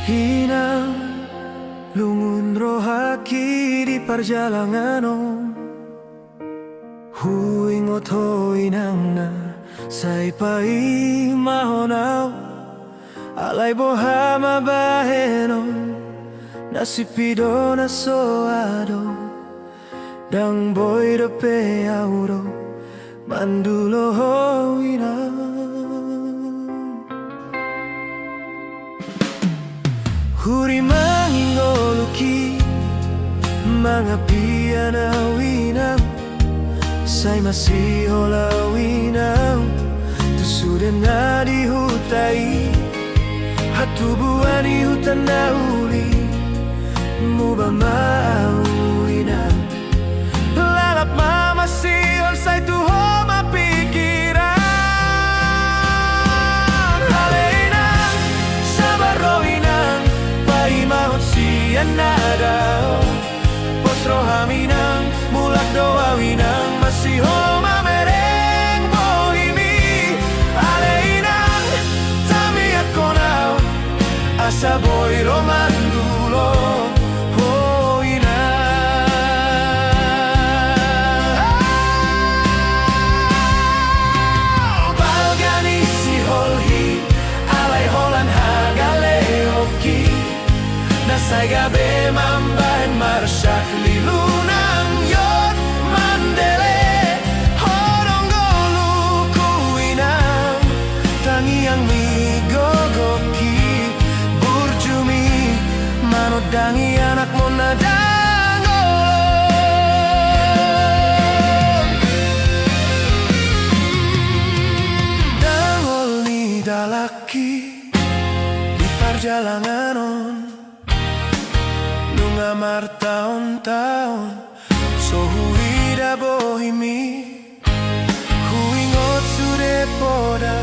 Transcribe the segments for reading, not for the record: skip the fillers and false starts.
Hinang lungun rohaki di perjalanan huingot hoinang na say pai mahonao alay boha mabaheno nasipido na soado dang boy do pe auro mandulo hoinang huri mangingoluki mga pianawinang say masiholawinang tusudan na di hutai hatubuan di hutan na uli muba mauinang lalap mamasihol say tuho mapikiran halinang sabaroinang paimahon siyan na daw posro haminang mulak doawinang masiho mamereng bohimi aleinang tami ako now asa boy romandulo hoina balgani si holhi alay holan hagaleoki nasay gabi mambahan marsak lilunang yot mandele horong golukuinang tangiang migogoki burjumi manod dangi anak mo na dangol ni dalaki di perjalanan nungamar taon-taon so huida bohimi huingot sude poda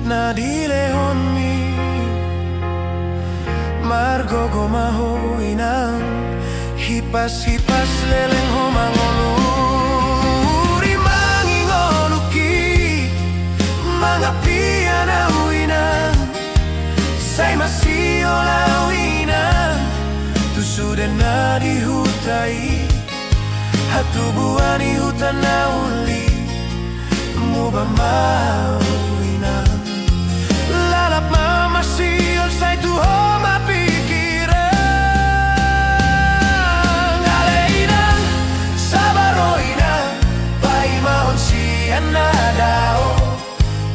na dilehon mi margogo mahoinang hipas-hipas leleng homangoluri mangingoluki mga pianawinang say masiolawinang tusudan na di hutai hatubuan di hutan na uli muba mauinang lalap mamasiol say tuho mapikiran aleinang sabaroinang paimahon siyan na dao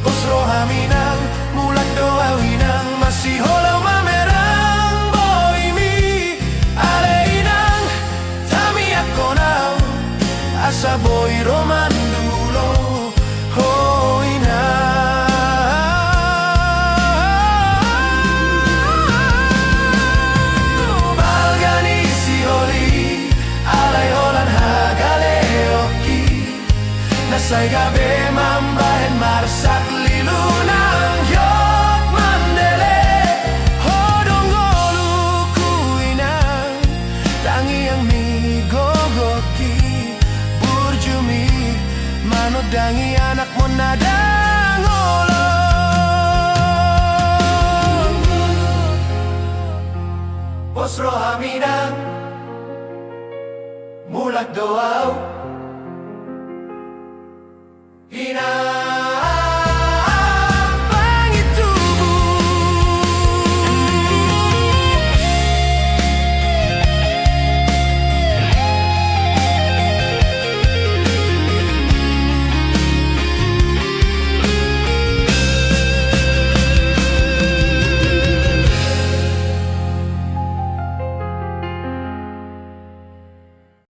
posro haminang mulak doawinang masiholaw mamerang bohimi aleinang tami ako now asa boy romandulo hoina balgani si holi alay holan hagaleoki nasay gabi mambahen marsak lilunang yot mandele hodong golukuinang tangiang migogoki burjumi manod dangi anak mo na dangolong posro haminang mulak doaw